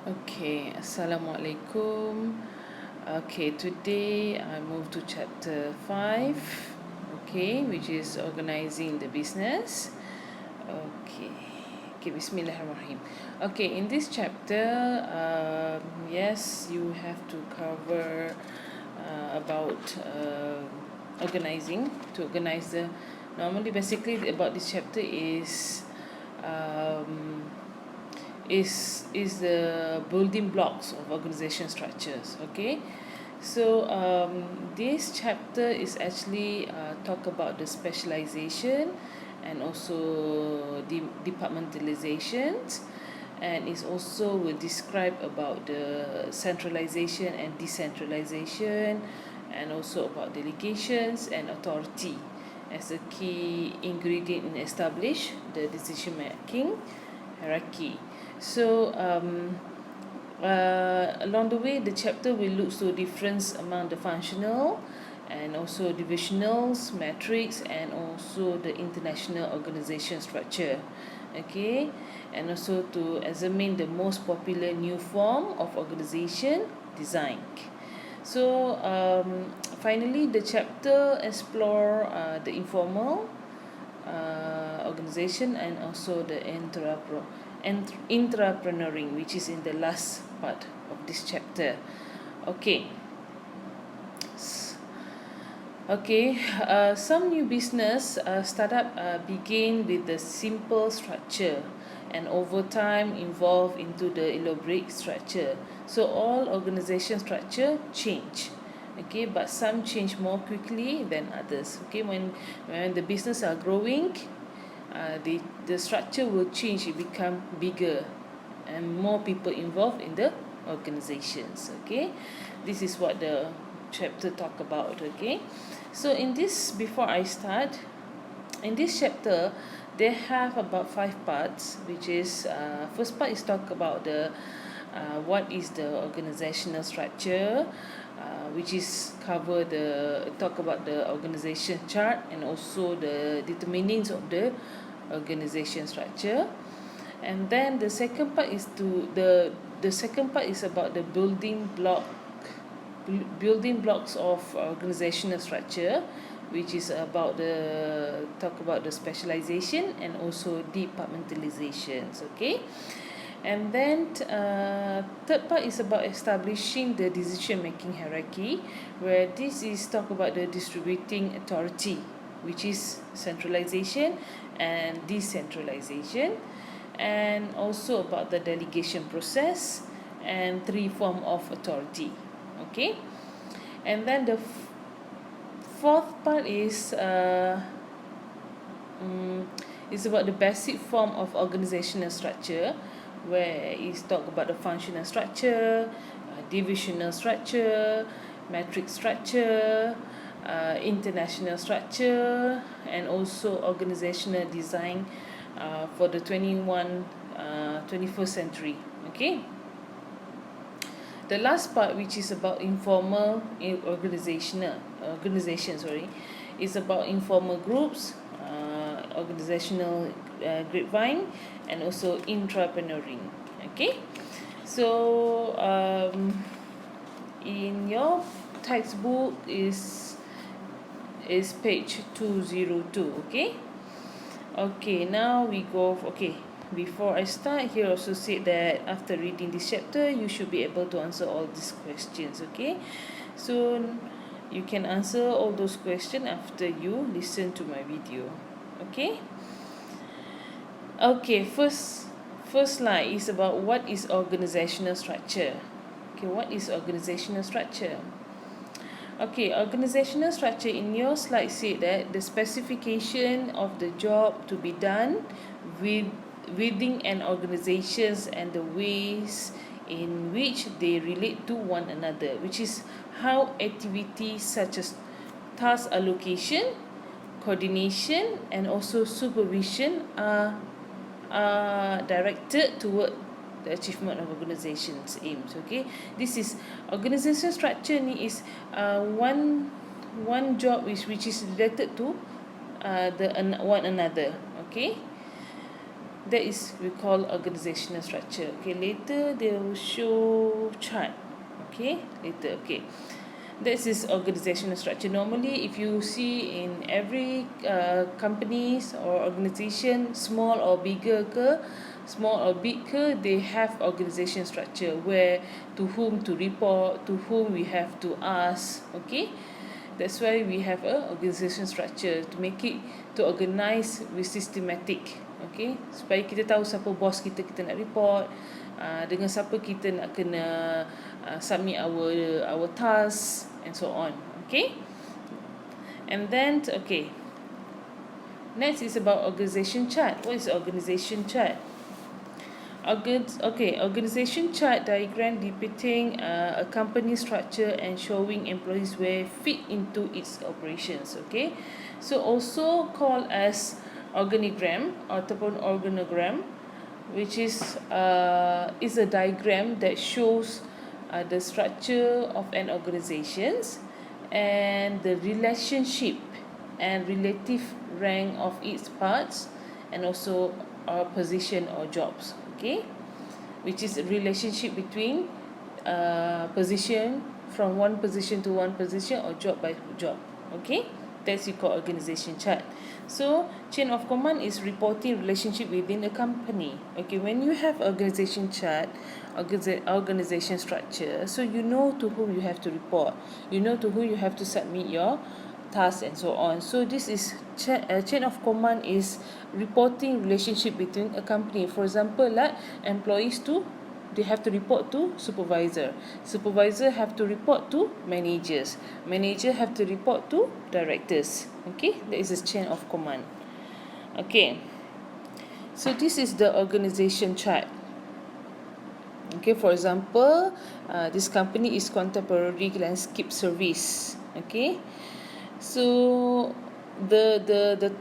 Okay, Assalamualaikum. Okay, today I move to chapter 5, okay, which is organizing the business. Okay, okay, Bismillahirrahmanirrahim. Okay, in this chapter, yes, you have to cover about organizing, to organize the. Normally, basically, about this chapter um, is the building blocks of organization structures. Okay, so this chapter is actually talk about the specialization and also the departmentalizations, and it also will describe about the centralization and decentralization, and also about delegations and authority as a key ingredient in establish the decision making hierarchy. So along the way, the chapter will look to difference among the functional and also divisionals, metrics, and also the international organization structure. Okay, and also to examine the most popular new form of organization design. So finally, the chapter explore the informal organization and also the intrapreneuring, which is in the last part of this chapter. Okay. Okay, some new business startup begin with the simple structure and over time evolve into the elaborate structure. So all organization structure change. Okay, but some change more quickly than others. Okay, when the business are growing, the structure will change, it become bigger and more people involved in the organizations. Okay, this is what the chapter talk about. Okay, so in this, before I start, in this chapter they have about 5 parts, which is first part is talk about the what is the organizational structure, which is cover the talk about the organization chart and also the determinings of the organization structure. And then the second part is the second part is about the building blocks of organizational structure, which is about the talk about the specialization and also departmentalizations. Okay, and then third part is about establishing the decision making hierarchy, where this is talk about the distributing authority, which is centralization and decentralization, and also about the delegation process and 3 form of authority. Okay, and then the fourth part is about the basic form of organizational structure, where it's talk about the functional structure, divisional structure, matrix structure, international structure, and also organizational design for the 21st century. Okay, the last part, which is about informal organization, is about informal groups, organizational grapevine, and also intrapreneuring. Okay, so in your textbook is page 202. Okay, okay, now we go. Okay, before I start, here also said that after reading this chapter, you should be able to answer all these questions. Okay, so you can answer all those questions after you listen to my video. Okay, okay, first slide is about what is organizational structure. Okay, what is organizational structure? Okay, organizational structure in your slide said that the specification of the job to be done within an organizations and the ways in which they relate to one another, which is how activities such as task allocation, coordination, and also supervision are directed toward the achievement of organization's aims. Okay, this is organization structure ni is one job which is related to the one another. Okay, That is we call organizational structure. Okay, later they will show chart. Okay, later. Okay, this is organizational structure. Normally, if you see in every companies or organization, small or bigger ke, small or big ke, they have organization structure where to whom to report, to whom we have to ask. Okay, that's why we have a organization structure to make it, to organize with systematic. Okay, supaya kita tahu siapa bos kita, kita nak report, dengan siapa kita nak kena submit our task and so on. Okay, and then okay, next is about organization chart. What is organization chart? Organization chart diagram depicting a company structure and showing employees where fit into its operations. Okay, so also called as organigram ataupun organogram, which is a diagram that shows the structure of an organizations and the relationship and relative rank of its parts, and also position or jobs. Okay, which is a relationship between position, from one position to one position, or job by job. Okay, that's we call organization chart. So chain of command is reporting relationship within a company. Okay, when you have organization chart, organization structure, so you know to whom you have to report, you know to whom you have to submit your tasks and so on. So this is chain of command is reporting relationship between a company. For example, like employees to, they have to report to supervisor, supervisor have to report to managers, manager have to report to directors. Okay, that is a chain of command. Okay, so this is the organization chart. Okay, for example, this company is contemporary landscape service. Okay, so the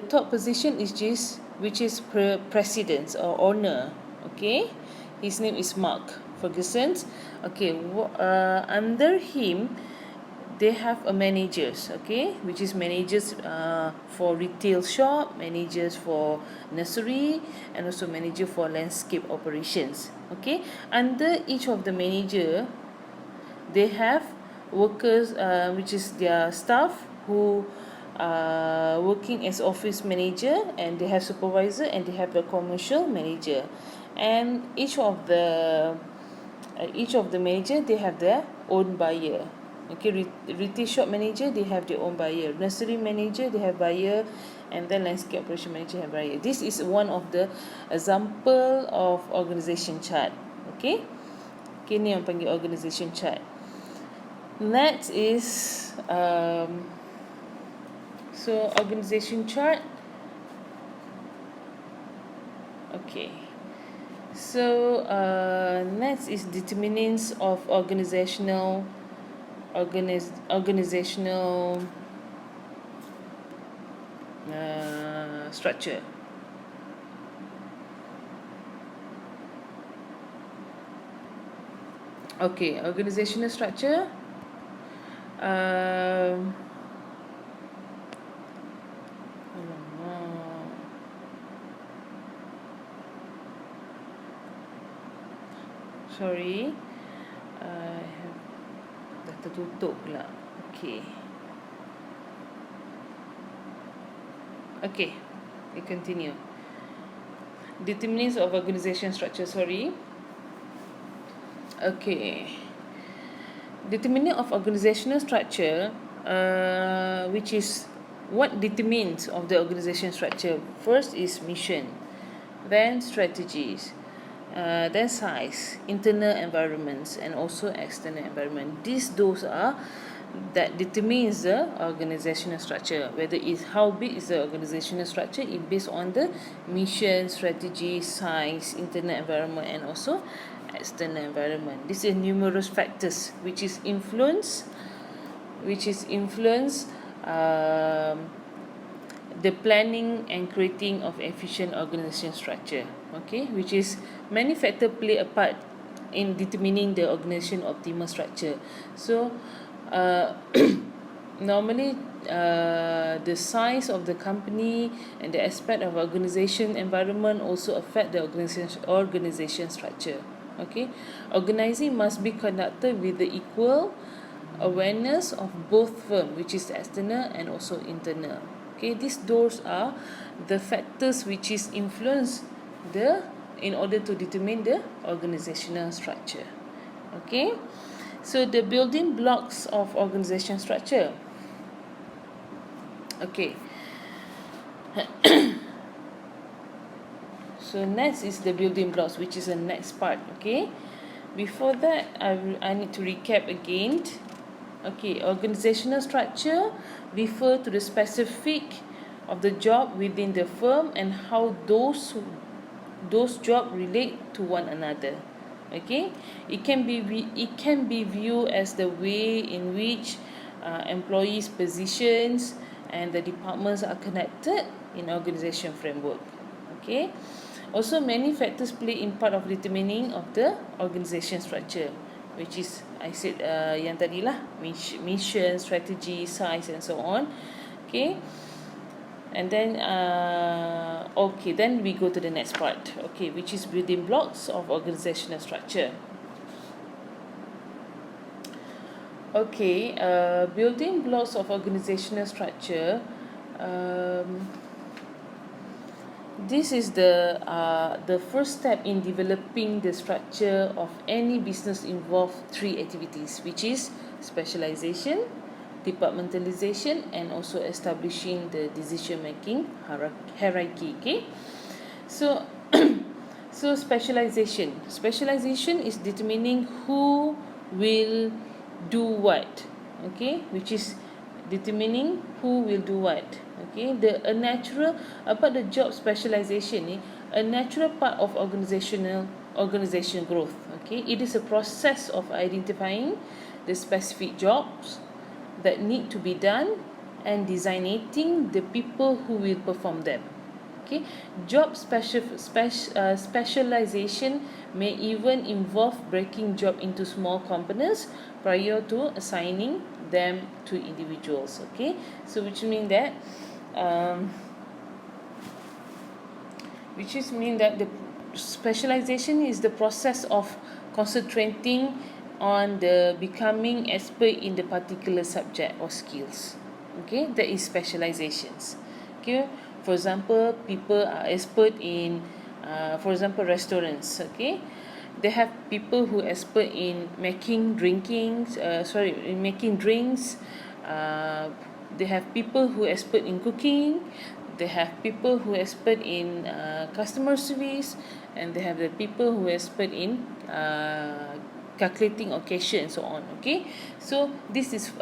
top position is just, which is president or owner. Okay, his name is Mark Ferguson. Okay, under him they have a managers. Okay, which is managers for retail shop, managers for nursery, and also manager for landscape operations. Okay, under each of the manager they have workers, which is their staff who are working as office manager, and they have supervisor, and they have the commercial manager, and each of the manager, they have their own buyer. Okay, retail shop manager, they have their own buyer, nursery manager, they have buyer, and then landscape operation manager have buyer. This is one of the example of organization chart. Okay, ni yang panggil organization chart. Next is so organization chart. Okay, so next is determinants of organizational structure. Okay, organizational structure. Sorry, I have dah tertutup pula. Okay. Okay, we continue. Determinants of organization structure. Sorry. Okay. Determinant of organizational structure, which is what determines of the organization structure. First is mission, then strategies, then size, internal environments, and also external environment. Those are that determines the organizational structure. Whether is how big is the organizational structure, it based on the mission, strategy, size, internal environment, and also external environment. These are numerous factors which is influence the planning and creating of efficient organization structure. Okay, which is many factors play a part in determining the organization optimal structure. So normally the size of the company and the aspect of organization environment also affect the organization structure. Okay, organizing must be conducted with the equal awareness of both firm, which is external and also internal. Okay, those are the factors which is influence the in order to determine the organizational structure. Okay, so the building blocks of organization structure. Okay, so next is the building blocks, which is the next part. Okay, before that I need to recap again. Okay, organizational structure refer to the specific of the job within the firm and how those jobs relate to one another. Okay, it can be viewed as the way in which employees' positions and the departments are connected in organization framework. Okay, also many factors play in part of determining of the organization structure, which is I said yang tadi lah, mission, strategy, size and so on. Okay, and then okay, then we go to the next part. Okay, which is building blocks of organizational structure. Okay, building blocks of organizational structure. This is the first step in developing the structure of any business involve three activities, which is specialization, departmentalization, and also establishing the decision making hierarchy. Okay, so so specialization is determining who will do what. Okay, which is determining who will do what. Okay, a natural about the job specialization a natural part of organization growth. Okay, it is a process of identifying the specific jobs that need to be done and designating the people who will perform them. Okay, specialization may even involve breaking job into small components prior to assigning them to individuals. Okay, so which means that the specialization is the process of concentrating on the becoming expert in the particular subject or skills. Okay, that is specializations. Okay, for example, people are expert in for example, restaurants. Okay, they have people who are expert in making drinks. They have people who are expert in cooking. They have people who are expert in customer service, and they have the people who are expert in calculating occasion and so on. Okay, so this is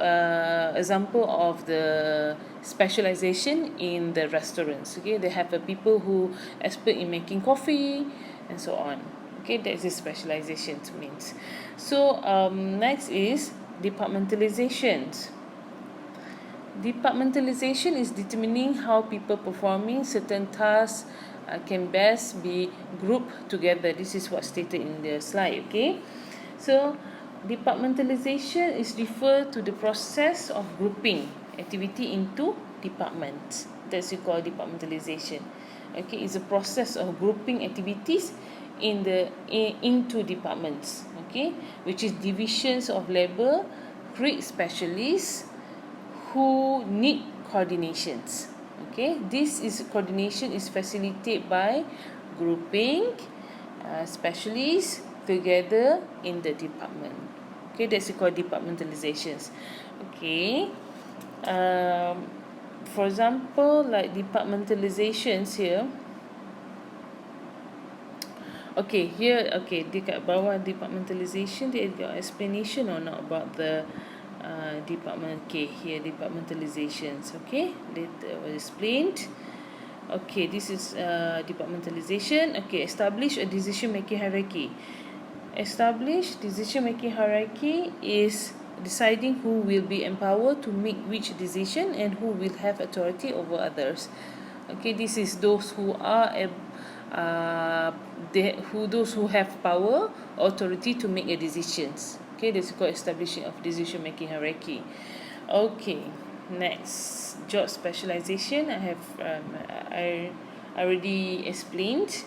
example of the specialization in the restaurants. Okay, they have people who expert in making coffee and so on. Okay, that is the specialization means. So next is departmentalizations. Departmentalization is determining how people performing certain tasks can best be grouped together. This is what stated in the slide. Okay, so departmentalization is referred to the process of grouping activity into departments. That's we call departmentalization. Okay, it's a process of grouping activities into departments. Okay, which is divisions of labor, create specialists who need coordinations. Okay, this is coordination is facilitated by grouping specialists together in the department. Okay, that's called departmentalizations. Okay, for example, like departmentalizations here. Okay, here, okay, dekat bawah departmentalization, dia ada explanation or not about the department. Okay, here departmentalizations. Okay, later was explained. Okay, this is departmentalization. Okay, establish a decision making hierarchy. Establish decision making hierarchy is deciding who will be empowered to make which decision and who will have authority over others. Okay, this is those who are those who have power, authority to make a decisions. Okay, that's called establishing of decision making hierarchy. Okay, Next, job specialization. I already explained.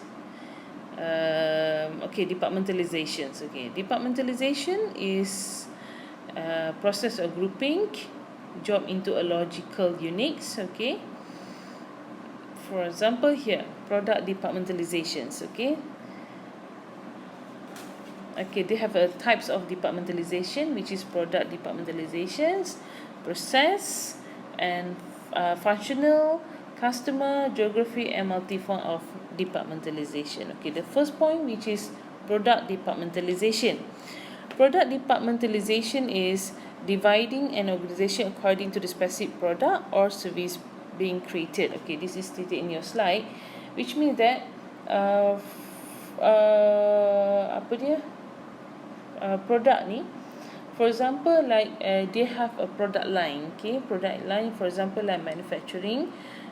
Okay, departmentalizations. Okay, departmentalization is process of grouping job into a logical units. Okay, for example here, product departmentalizations. Okay, they have a types of departmentalization, which is product departmentalizations, process, and functional, customer, geography, and multi-form of departmentalization. Okay, the first point, which is product departmentalization. Product departmentalization is dividing an organization according to the specific product or service being created. Okay, this is stated in your slide, which means that apa dia, product ni, for example, like they have a product line. Okay, product line, for example, like manufacturing,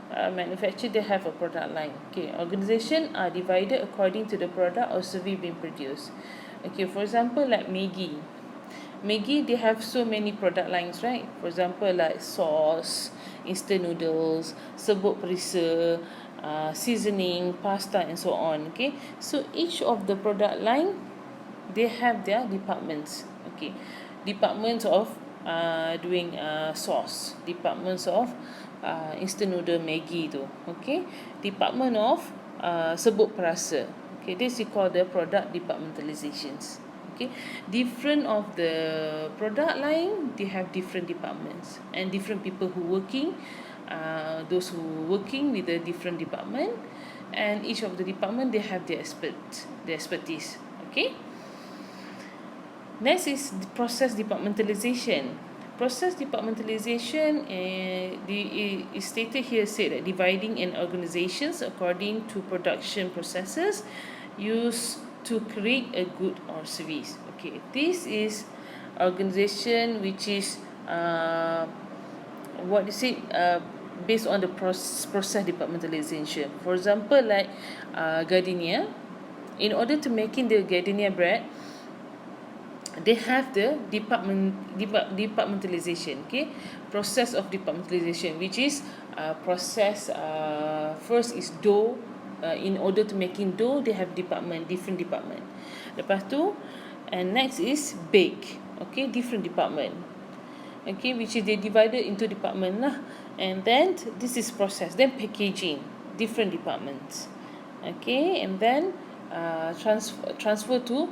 manufacture, they have a product line. Okay, organization are divided according to the product or service being produced. Okay, for example, like Maggi, they have so many product lines, right? For example, like sauce, instant noodles, serbuk perisa, seasoning, pasta, and so on. Okay, so each of the product line, they have their departments. Okay, departments of doing sauce, departments of instant noodle Maggi tu. Okay, department of serbuk perasa. Okay, this we call the product departmentalizations. Okay, different of the product line, they have different departments and different people who working, those who working with the different department, and each of the department, they have their expertise. Okay, next is the process departmentalization. Process departmentalization is stated here, said that dividing an organizations according to production processes used to create a good or service. Okay, this is organization which is what is it, based on the process departmentalization. For example, like gardenia, in order to making the gardenia bread, they have the departmentalization. Okay, process of departmentalization, which is process, first is dough. In order to making dough, they have different department. Lepas tu, and next is bake. Okay, different department. Okay, which is they divided into department lah. And then this is process. Then packaging, different departments. Okay, and then transfer to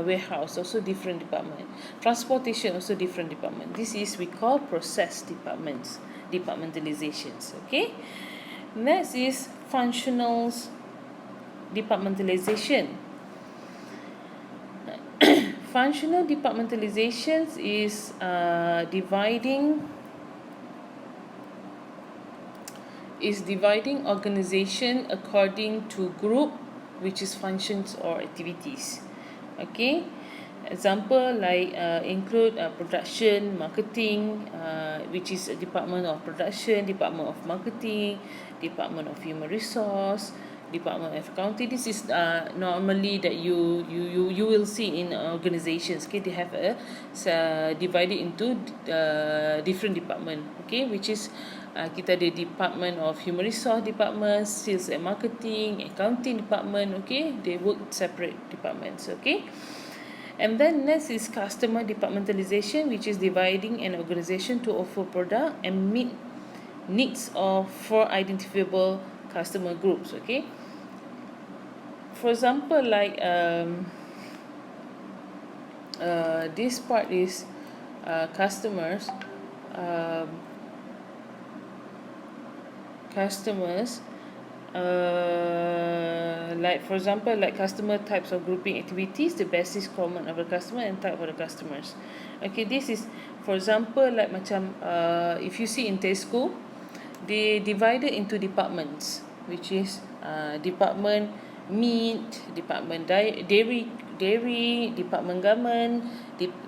warehouse, also different department. Transportation, also different department. This is we call process departmentalizations. Okay, next is functional departmentalization. Functional departmentalizations is dividing organization according to group, which is functions or activities. Okay, example like include production, marketing, which is a department of production, department of marketing, department of human resource, department of accounting. This is normally that you will see in organizations. Okay, they have divided into different department. Okay, which is kita ada department of human resource department, sales and marketing, accounting department. Okay, they work separate departments. Okay, and then next is customer departmentalization, which is dividing an organization to offer product and meet needs of for identifiable customer groups. Okay, for example, like this part is customers. Like for example, like customer types of grouping activities, the basis common of the customer and type of the customers. Okay, this is for example like macam if you see in Tesco, they divided into departments, which is department meat, department dairy, department garment,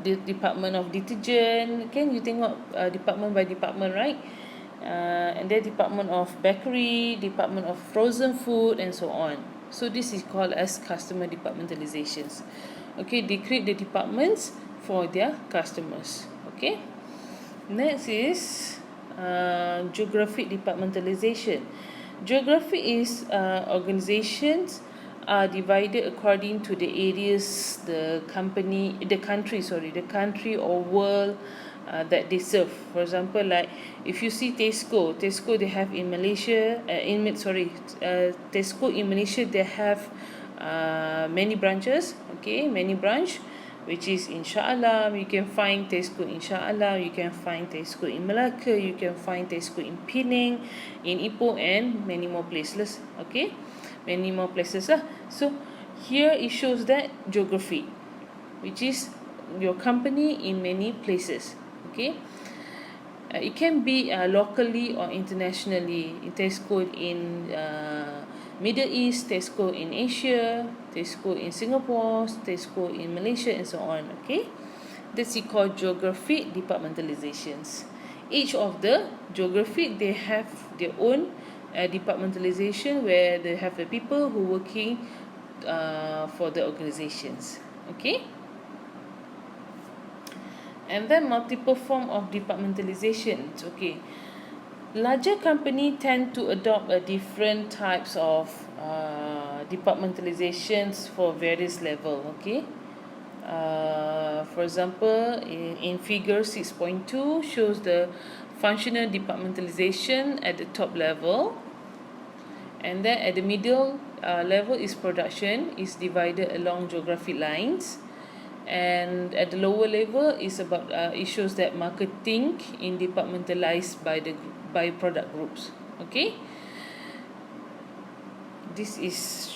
department of detergent. Can you tengok department by department, right? And then department of bakery, department of frozen food, and so on. So this is called as customer departmentalizations. Okay, they create the departments for their customers. Okay, next is geographic departmentalization. Geography is organizations are divided according to the areas the country or world that they serve. For example, like if you see Tesco they have in Malaysia, Tesco in Malaysia they have many branches, okay, many branch, which is in Shah Alam. You can find Tesco in Shah Alam, you can find Tesco in Melaka, you can find Tesco in Penang, in Ipoh, and many more places, okay, many more places lah. So here it shows that geography, which is your company in many places, okay. It can be locally or internationally. Tesco in Middle East, Tesco in Asia, Tesco in Singapore, Tesco in Malaysia, and so on, okay. That's called geographic departmentalizations. Each of the geographic, they have their own departmentalization, where they have the people who working for the organizations, okay. And then multiple form of departmentalization, okay. Larger company tend to adopt a different types of departmentalizations for various level, okay. For example, in figure 6.2 shows the functional departmentalization at the top level, and then at the middle level is production, is divided along geographic lines, and at the lower level is about it shows that marketing in departmentalized by product groups, okay. This is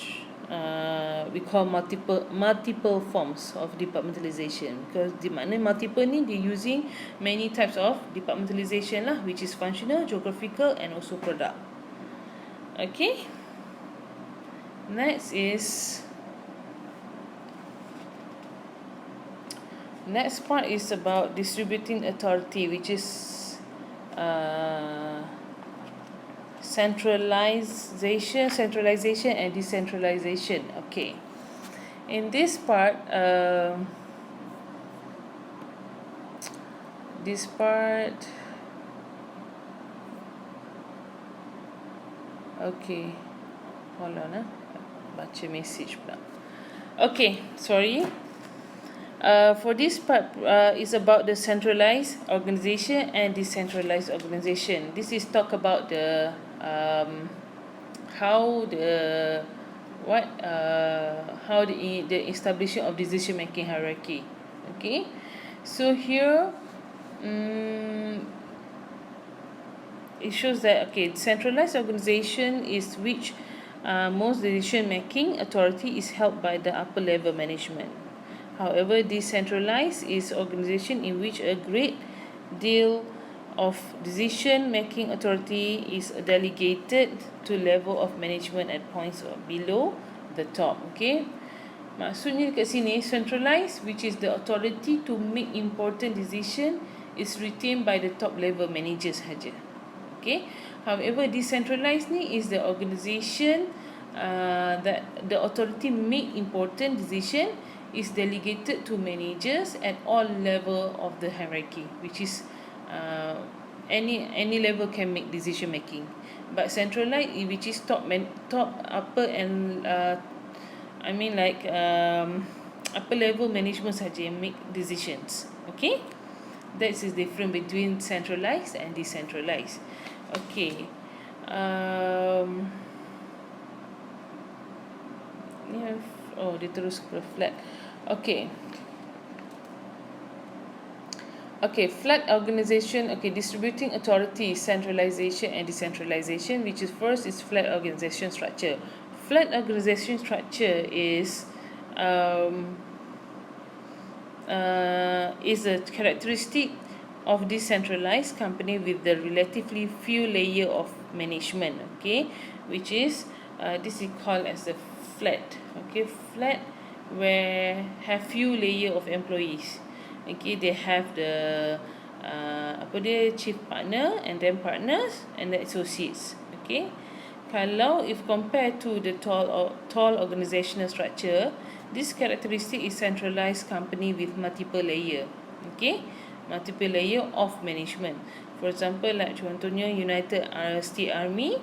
we call multiple forms of departmentalization, because di mana multiple ni dia using many types of departmentalization lah, which is functional, geographical, and also product, okay. Next part is about distributing authority, which is centralization and decentralization, okay. In this part, okay, hold on, baca message pula. Okay, sorry. For this part is about the centralized organization and decentralized organization. This is talk about the how the establishing of decision making hierarchy, okay. So here it shows that, okay, centralized organization is which most decision making authority is held by the upper level management. However, decentralized is organization in which a great deal of decision-making authority is delegated to level of management at points below the top, okay. Maksudnya dekat sini, centralized, which is the authority to make important decision, is retained by the top level managers sahaja, okay. However, decentralized ni is the organization that the authority make important decision is delegated to managers at all level of the hierarchy, which is any level can make decision making, but centralized, which is top upper and upper level management saja yang make decisions, okay. That is different between centralized and decentralized, okay. Dia terus ke flat. Okay, flat organization. Okay, distributing authority, centralization and decentralization, which is first is flat organization structure. Flat organization structure is a characteristic of decentralized company with the relatively few layer of management, okay, which is this is called as the flat, okay, flat where have few layer of employees, okay. They have the chief partner, and then partners, and the associates, okay. Kalau if compared to the tall organizational structure, this characteristic is centralized company with multiple layer, okay, multiple layer of management. For example, like contohnya United States Army,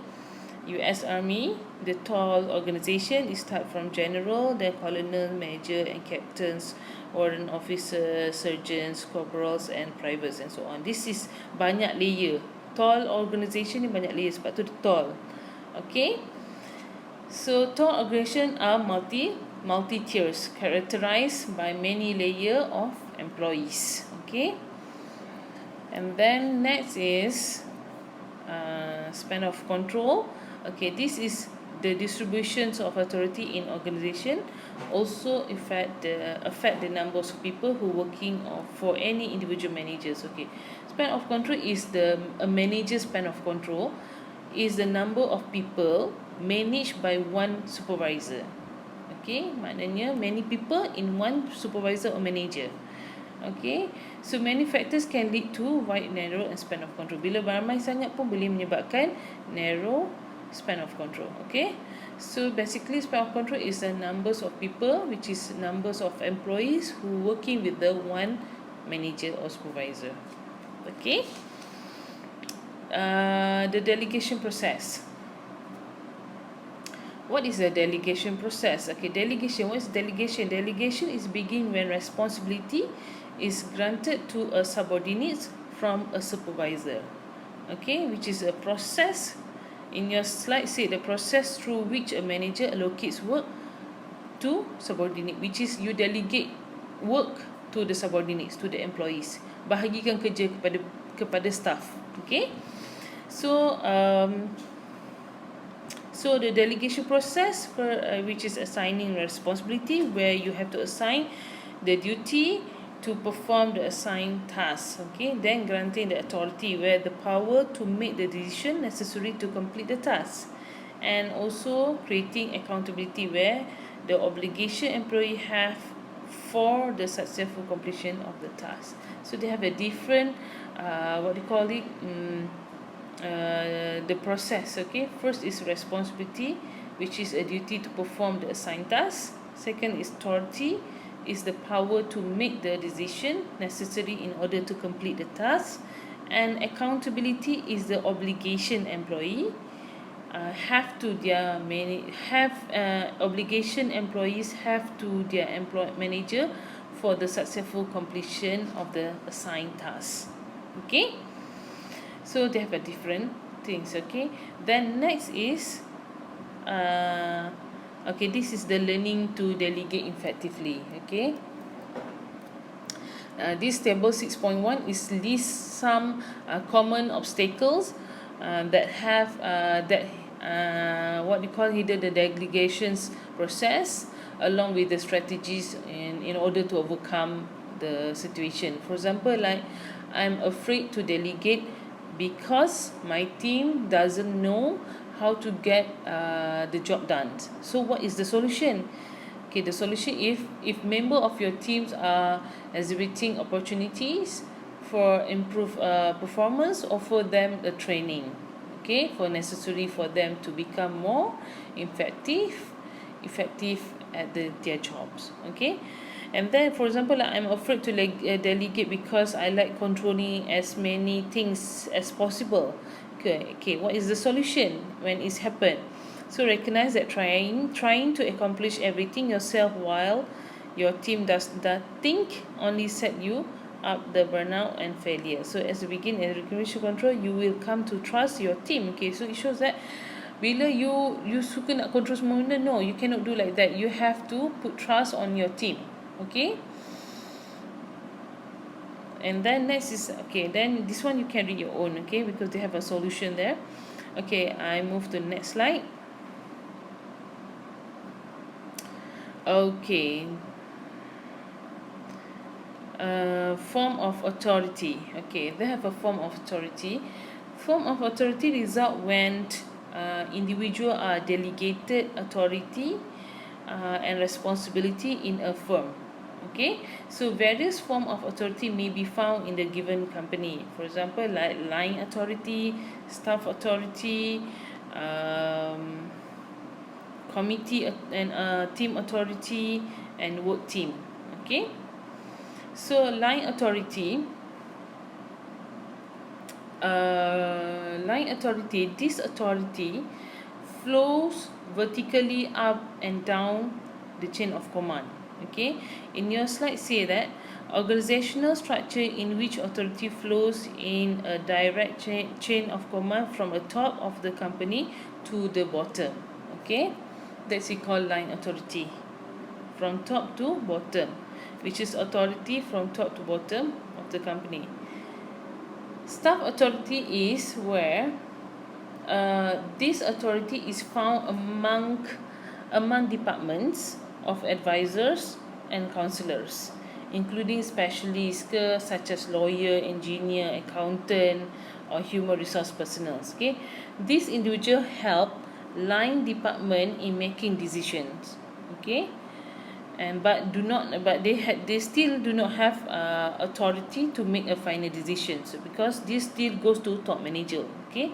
US Army, the tall organization is start from general, then colonel, major and captains, warrant officers, surgeons, corporals and privates and so on. This is banyak layer. Tall organization ni banyak layer, sebab tu dia tall. Okay. So tall organization are multi tiers, characterized by many layer of employees. Okay. And then next is span of control. Okay, this is the distributions of authority in organization also affect the numbers of people who working for any individual managers. Okay, span of control is a manager span of control is the number of people managed by one supervisor. Okay, maknanya many people in one supervisor or manager. Okay, so many factors can lead to wide, narrow and span of control. Bila ramai sangat pun boleh menyebabkan narrow span of control. Okay, so basically span of control is the numbers of people, which is numbers of employees who working with the one manager or supervisor. Okay, the delegation process. What is the delegation process? Okay, delegation. What is delegation? Delegation is begin when responsibility is granted to a subordinate from a supervisor. Okay, which is a process. In your slide, say the process through which a manager allocates work to subordinate, which is you delegate work to the subordinates, to the employees. Bahagikan kerja kepada staff. Okay, so so the delegation process, which is assigning responsibility, where you have to assign the duty to perform the assigned task. Okay, then granting the authority, where the power to make the decision necessary to complete the task, and also creating accountability, where the obligation employee have for the successful completion of the task. So they have a different what do you call it, the process. Okay, first is responsibility, which is a duty to perform the assigned task. Second is authority, is the power to make the decision necessary in order to complete the task. And accountability is the obligation employee obligation employees have to their manager for the successful completion of the assigned task. Okay, so they have a different things. Okay, then next is okay, this is the learning to delegate effectively. Okay, this table 6.1 is list some common obstacles that have what you call either the delegations process, along with the strategies in order to overcome the situation. For example, like I'm afraid to delegate because my team doesn't know how to get the job done. So what is the solution? Okay, the solution, if member of your teams are exhibiting opportunities for improved performance, offer them the training. Okay, for necessary for them to become more effective at their jobs. Okay, and then for example, like, I'm afraid to delegate because I like controlling as many things as possible. Okay, what is the solution when it's happened? So recognize that trying to accomplish everything yourself while your team does think only set you up the burnout and failure. So as you begin in recognition control, you will come to trust your team. Okay, so it shows that bila you suka nak control semua benda, no, you cannot do like that. You have to put trust on your team. Okay, and then next is, okay, then this one you can read your own. Okay, because they have a solution there. Okay, I move to the next slide. Okay, form of authority. Okay, they have a form of authority. Form of authority result when individual are delegated authority and responsibility in a firm. Okay, so various form of authority may be found in the given company. For example, like line authority, staff authority, committee and team authority, and work team. Okay, so line authority line authority, this authority flows vertically up and down the chain of command. Okay, in your slide say that organizational structure in which authority flows in a direct chain of command from the top of the company to the bottom. Okay, that's we call line authority, from top to bottom, which is authority from top to bottom of the company. Staff authority is where this authority is found among departments of advisors and counselors, including specialists such as lawyer, engineer, accountant, or human resource personnel. Okay, these individuals help line department in making decisions. Okay, and they still do not have authority to make a final decision, so because this still goes to top manager. Okay,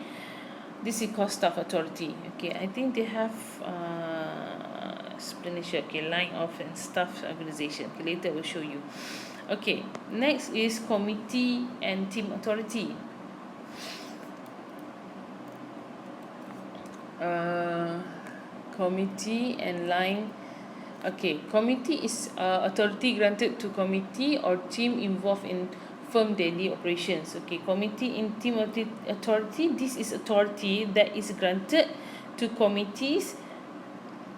this is called staff authority. Okay, I think they have explanation. Okay, line of and staff organization. Okay, later I will show you. Okay, next is committee and team authority. Committee and line. Okay, committee is authority granted to committee or team involved in firm daily operations. Okay, committee in team authority, this is authority that is granted to committees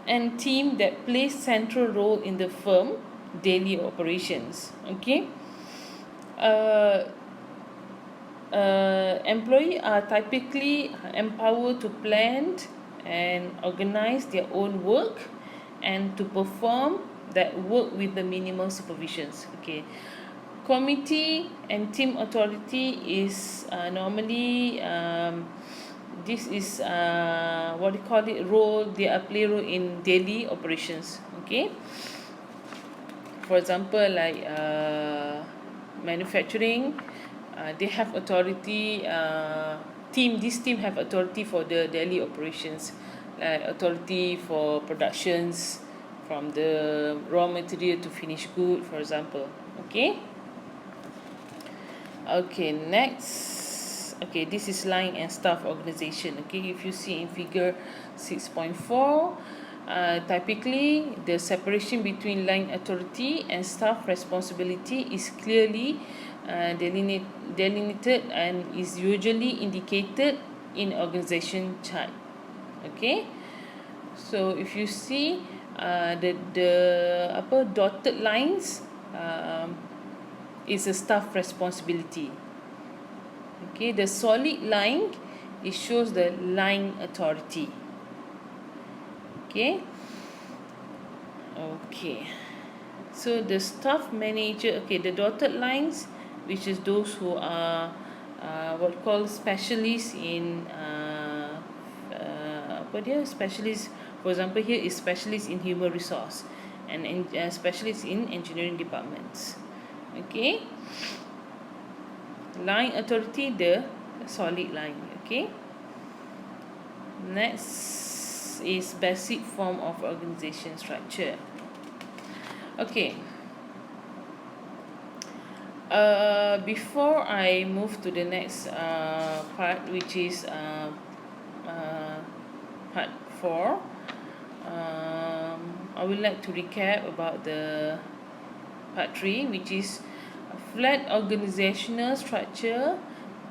and team that play central role in the firm daily operations. Okay, employees are typically empowered to plan and organize their own work and to perform that work with the minimal supervisions. Okay, committee and team authority is normally this is what do you call it, role they are play role in daily operations. Okay, for example, like manufacturing, they have authority, this team have authority for the daily operations, like authority for productions from the raw material to finished good, for example. Okay, okay, next. Okay, this is line and staff organization. Okay, if you see in figure 6.4, typically the separation between line authority and staff responsibility is clearly delineated and is usually indicated in organization chart. Okay, so if you see the dotted lines, is a staff responsibility. Okay, the solid line, it shows the line authority. Okay, so the staff manager, okay, the dotted lines, which is those who are what called specialists in specialists. For example, here is specialist in human resource and specialist in engineering departments. Okay, line authority, the solid line. Okay, next is basic form of organization structure. Okay, before I move to the next part, which is part 4, I would like to recap about the part 3, which is flat organizational structure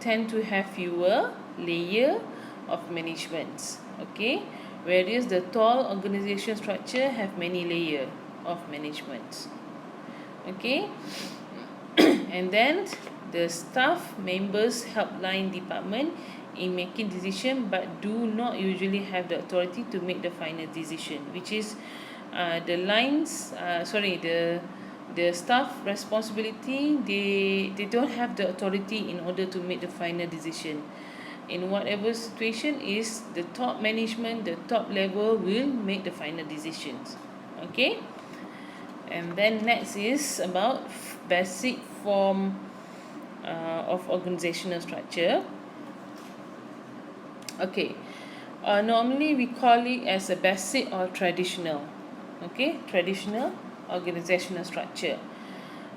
tend to have fewer layer of managements. Okay, whereas the tall organization structure have many layer of management. Okay, and then the staff members help line department in making decision but do not usually have the authority to make the final decision, which is the staff responsibility, they don't have the authority in order to make the final decision. In whatever situation is the top management, the top level will make the final decisions. Okay, and then next is about basic form of organizational structure. Okay, normally we call it as a basic or traditional. Okay, traditional organizational structure.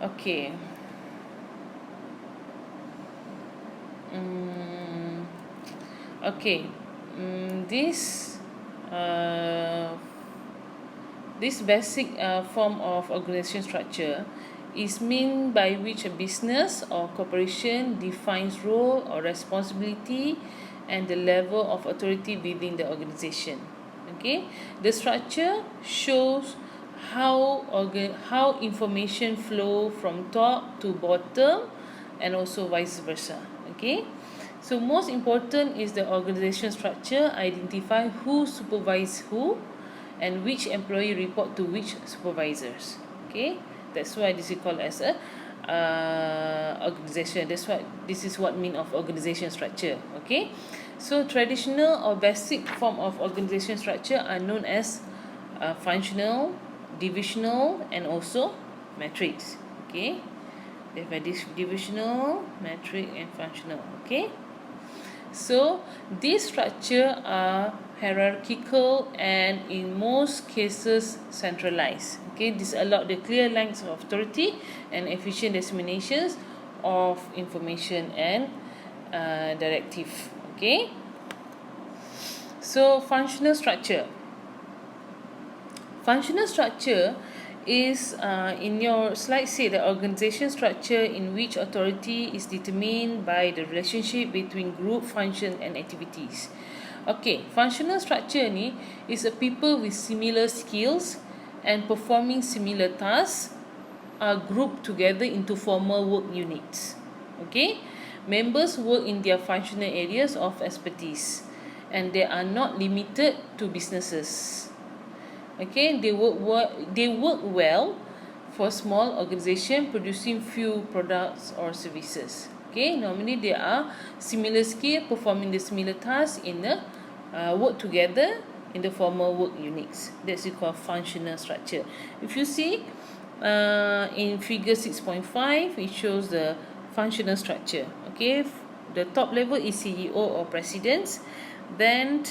Okay, mm, okay. This uh, this basic form of organization structure is mean by which a business or corporation defines role or responsibility and the level of authority within the organization. Okay, the structure shows how information flow from top to bottom and also vice versa. Okay, so most important is the organization structure identify who supervise who and which employee report to which supervisors. Okay, that's why this is called as a organization. That's what this is what mean of organization structure. Okay, so traditional or basic form of organization structure are known as functional, divisional, and also matrix. Okay, they have this divisional, matrix, and functional. Okay, so these structure are hierarchical and in most cases centralized. Okay, this allow the clear lines of authority and efficient disseminations of information and directive. Okay, so functional structure. Functional structure is in your slide say the organization structure in which authority is determined by the relationship between group function and activities. Okay, functional structure ni is a people with similar skills and performing similar tasks are grouped together into formal work units. Okay, members work in their functional areas of expertise and they are not limited to businesses. Okay, they work well for small organization producing few products or services. Okay, normally they are similar skill performing the similar tasks in the work together in the formal work units. That's called functional structure. If you see in figure 6.5, it shows the functional structure. Okay, the top level is CEO or presidents, then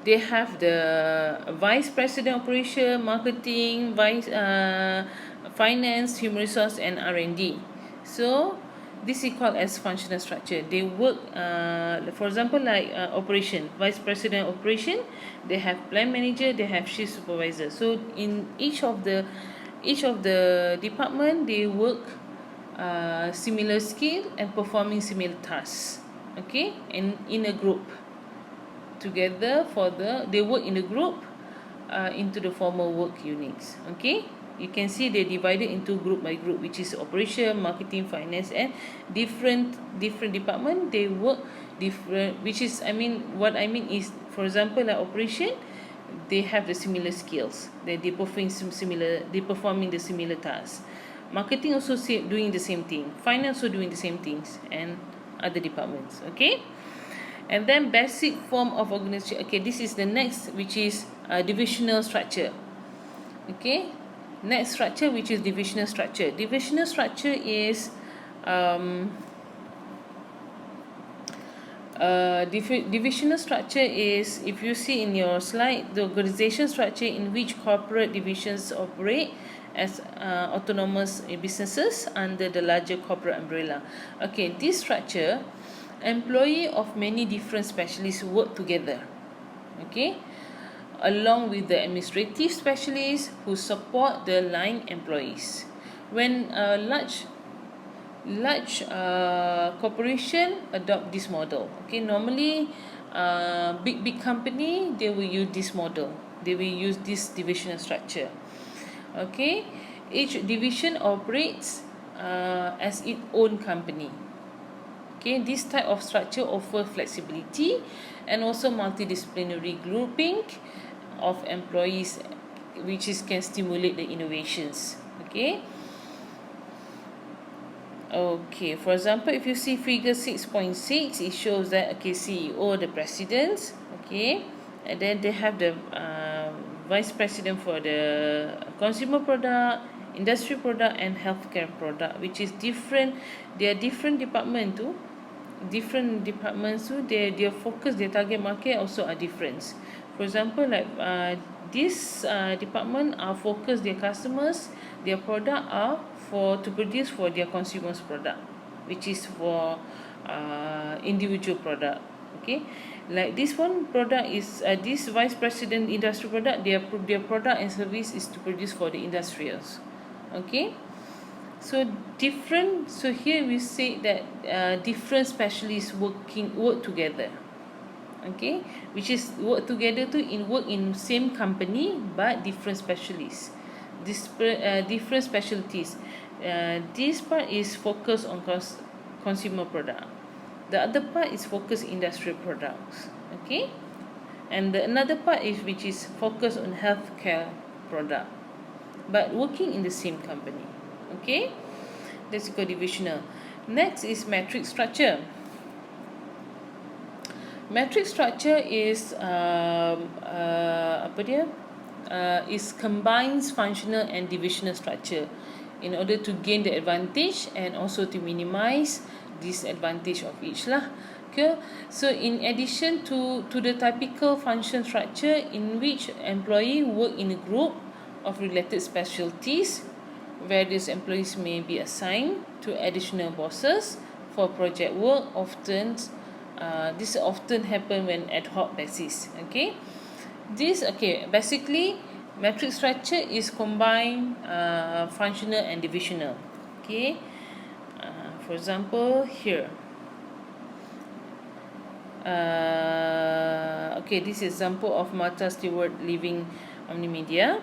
they have the vice president operation, marketing, finance, human resource, and R&D. So this is called as functional structure. They work for example like operation, vice president operation, they have plan manager, they have shift supervisor. So in each of the department they work similar skill and performing similar tasks. Okay, and in a group together for they work in a group into the formal work units. Okay, you can see they divided into group by group, which is operation, marketing, finance, and different department they work different, which is what I mean is, for example like operation, they have the similar skills, they performing the similar tasks. Marketing also doing the same thing, finance also doing the same things, and other departments. Okay, and then basic form of organization. Okay, this is the next, which is divisional structure. Okay, next structure, which is divisional structure. Divisional structure is divisional structure is, if you see in your slide, the organization structure in which corporate divisions operate as autonomous businesses under the larger corporate umbrella. Okay, this structure, employee of many different specialists work together. Okay, along with the administrative specialists who support the line employees. When a large corporation adopt this model. Okay, normally big company, they will use this model, they will use this divisional structure. Okay, each division operates as its own company. Okay, this type of structure offer flexibility and also multidisciplinary grouping of employees, which can stimulate the innovations. Okay, for example, if you see figure 6.6, it shows that CEO, the presidents, and then they have the vice president for the consumer product, industry product, and healthcare product, which is different. They are different departments too. Their focus, their target market also are different. For example, like this department are focus their customers, their product are to produce for their consumers product, which is for individual product. Okay, like this one product is this vice president industry product, their product and service is to produce for the industrials. Okay, so different, so here we say that different specialists work together. Okay, which is work together to work in same company but different specialists, different specialties. This part is focused on consumer product, the other part is focused industrial products. Okay, and another part is which is focused on healthcare product, but working in the same company. Okay, that's called divisional. Next is matrix structure. Matrix structure is apa dia? Is combines functional and divisional structure in order to gain the advantage and also to minimize disadvantage of each lah. Okay, so in addition to the typical function structure in which employee work in a group of related specialties, various employees may be assigned to additional bosses for project work. This often happen when ad hoc basis. Okay, basically matrix structure is combine functional and divisional. Okay, for example here, this is example of Martha Stewart leaving Omnimedia.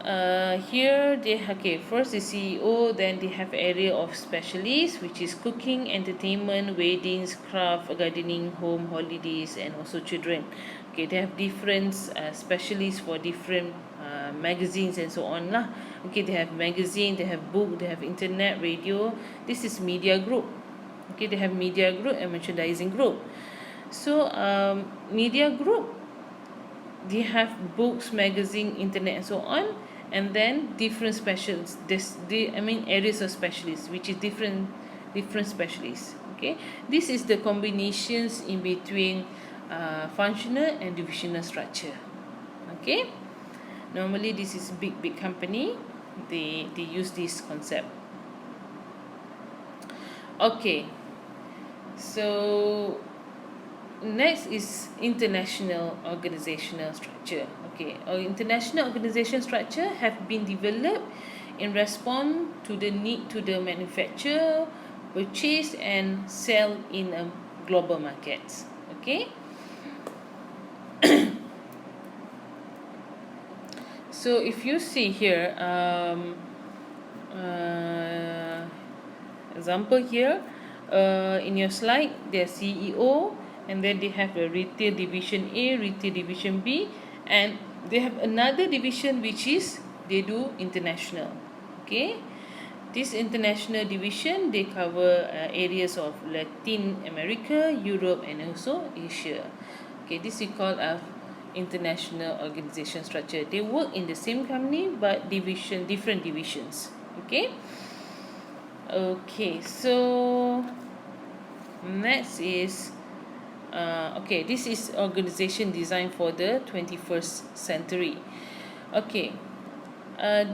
Here they first the CEO, then they have area of specialists, which is cooking, entertainment, weddings, craft, gardening, home, holidays, and also children. Okay, they have different specialists for different magazines and so on lah. Okay, they have magazine, they have book, they have internet, radio. This is media group. Okay, they have media group and merchandising group. So media group, they have books, magazine, internet, and so on. And then different specials, areas of specialists, which is different specialists. Okay, this is the combinations in between functional and divisional structure. Okay, normally this is big company, they use this concept. Okay, so next is international organizational structure. Okay, our international organization structure have been developed in response to the need to the manufacture, purchase, and sell in a global markets. Okay, so if you see here, example here, in your slide, their CEO, and then they have a retail division A, retail division B, and they have another division which is they do international. Okay, this international division, they cover areas of Latin America, Europe, and also Asia. Okay, this is called international organization structure. They work in the same company but different divisions. Okay, so next is this is organization design for the 21st century. Okay,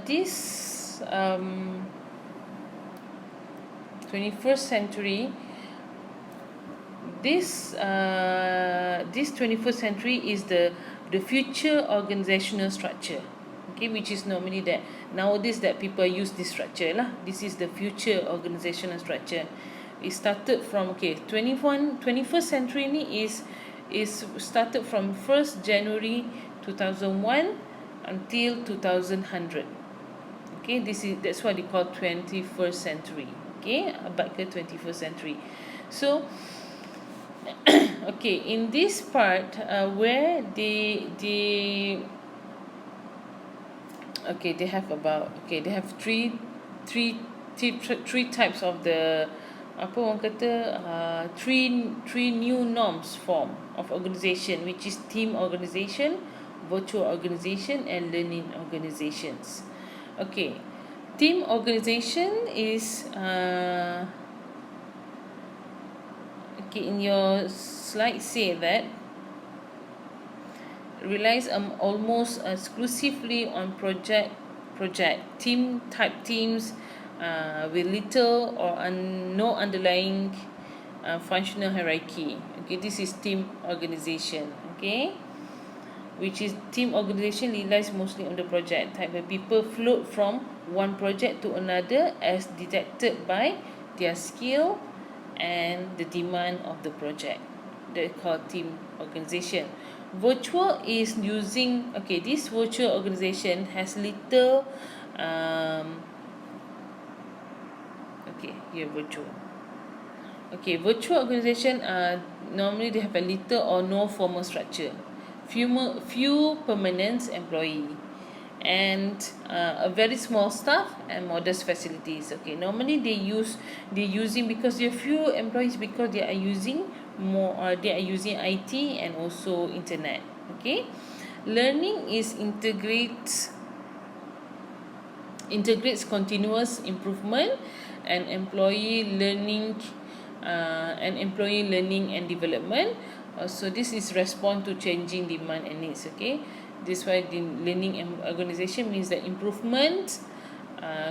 this 21st century, this 21st century is the future organizational structure. Okay, which is normally that nowadays that people use this structure lah. This is the future organizational structure. It started from 21st century ni is started from 1st January 2001 until 2100. Okay, that's what they call 21st century. Okay, abad ke 21st century. So okay, in this part where they have three types of the three new norms form of organization, which is team organization, virtual organization, and learning organizations. Okay, team organization is in your slide say that relies almost exclusively on project project. Team type teams with little or no underlying functional hierarchy. Okay, this is team organization. Okay, which is team organization relies mostly on the project type, where people float from one project to another as detected by their skill and the demand of the project. They call team organization. Virtual is using, okay, this virtual organization has little okay, here virtual. Okay, virtual organization normally they have a little or no formal structure, few permanent employee, and a very small staff and modest facilities. Okay, normally they're using, because there are few employees, because they are using they are using IT and also internet. Okay, learning is integrates continuous improvement and employee learning and development. So this is respond to changing demand and needs. Okay, this why the learning and organization means that improvement,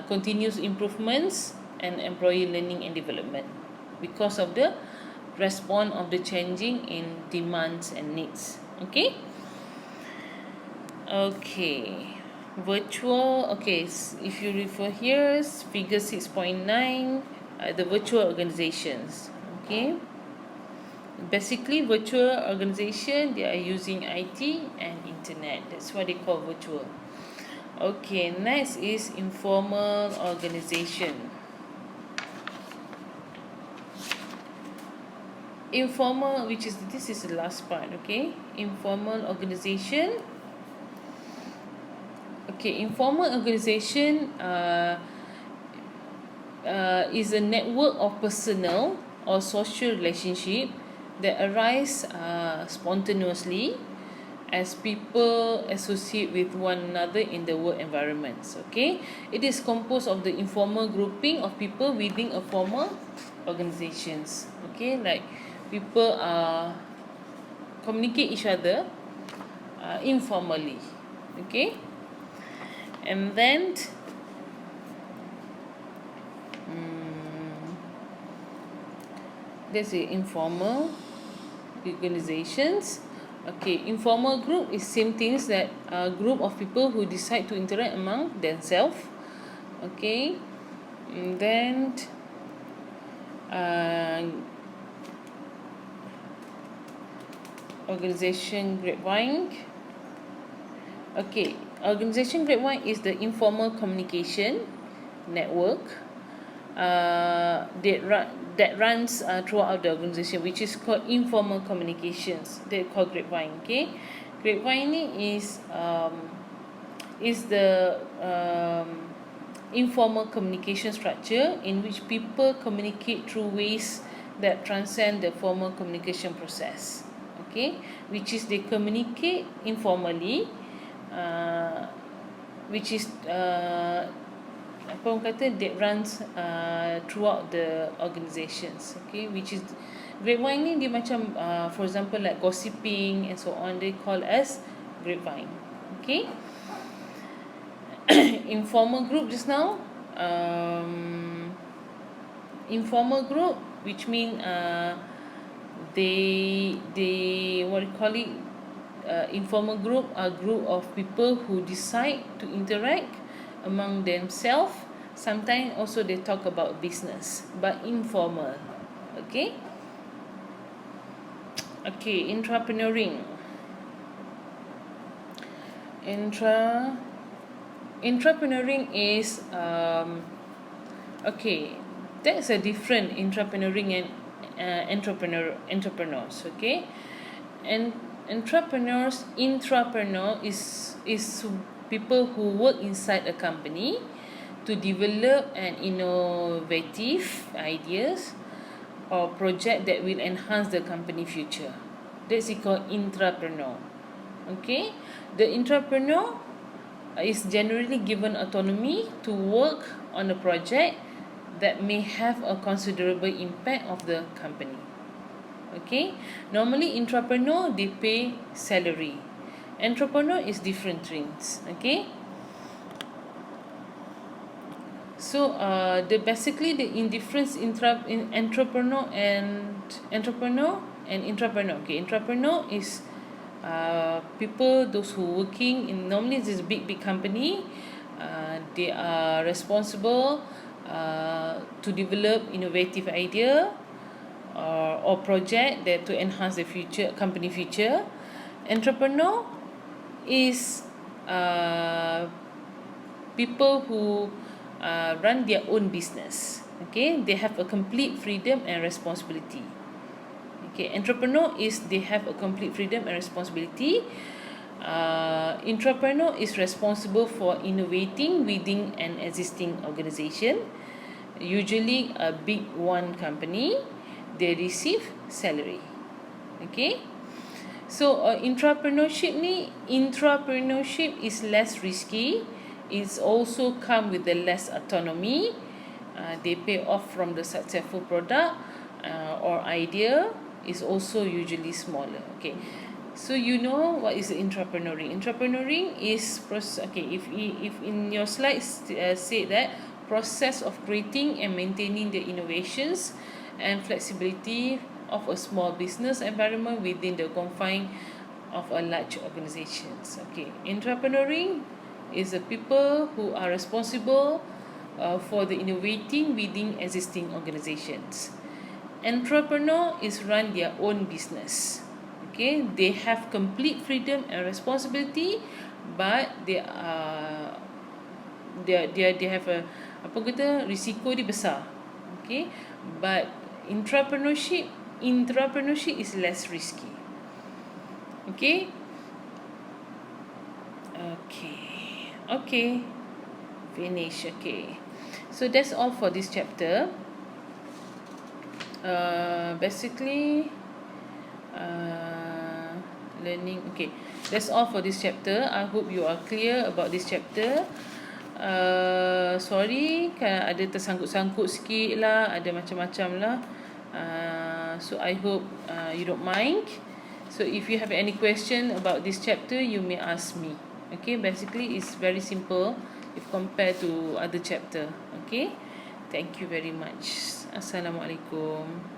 continuous improvements, and employee learning and development, because of the response of the changing in demands and needs. Okay. Okay, virtual. Okay, if you refer here, figure 6.9, the virtual organizations. Okay, basically virtual organization, they are using IT and internet. That's what they call virtual. Okay, next is informal organization. Informal, which is, this is the last part. Okay, informal organization. Okay, informal organization is a network of personal or social relationship that arise spontaneously as people associate with one another in the work environments. Okay, it is composed of the informal grouping of people within a formal organizations. Okay, like people communicate each other informally. Okay, and then there's the informal organizations. Okay, informal group is same things, that a group of people who decide to interact among themselves. Okay, and then organization grapevine. Okay, organization grapevine is the informal communication network that runs throughout the organization, which is called informal communications. They call grapevine. Okay, grapevine is the informal communication structure in which people communicate through ways that transcend the formal communication process. Okay, which is they communicate informally, which is apa orang kata, that runs throughout the organizations. Okay, which is grapevine ni dia macam for example like gossiping and so on, they call as grapevine. Okay, informal group just now, informal group, which mean they what do you call it, informal group are group of people who decide to interact among themselves. Sometimes also they talk about business, but informal. Okay, okay, entrepreneuring is okay, that's a different entrepreneuring and entrepreneurs. Okay, and intrapreneur is people who work inside a company to develop an innovative ideas or project that will enhance the company future. That's called intrapreneur. Okay, the entrepreneur is generally given autonomy to work on a project that may have a considerable impact of the company. Okay, normally entrepreneur they pay salary. Entrepreneur is different things. Okay, So the basically the indifference in entrepreneur and intrapreneur. Okay, intrapreneur is people those who working in normally this big company. They are responsible to develop innovative idea or project that to enhance the future company future. Entrepreneur is people who run their own business. Okay, they have a complete freedom and responsibility. Okay, entrepreneur is they have a complete freedom and responsibility. Entrepreneur is responsible for innovating within an existing organization, usually a big one company. They receive salary. Okay, so intrapreneurship is less risky. It's also come with the less autonomy. They pay off from the successful product or idea is also usually smaller. Okay, so you know what is entrepreneuring. Entrepreneuring is okay, if in your slides say that process of creating and maintaining the innovations and flexibility of a small business environment within the confine of a large organizations. Okay, entrepreneuring is the people who are responsible for the innovating within existing organizations. Entrepreneur is run their own business. Okay, they have complete freedom and responsibility, but they have a apa kata risiko dia besar. Okay, but entrepreneurship is less risky. Okay, okay, finish. Okay, so that's all for this chapter. Basically learning. Okay, that's all for this chapter. I hope you are clear about this chapter. Sorry kan ada tersangkut-sangkut sikit lah, ada macam-macam lah. So I hope you don't mind. So if you have any question about this chapter, you may ask me. Okay, basically it's very simple if compared to other chapter. Okay, thank you very much. Assalamualaikum.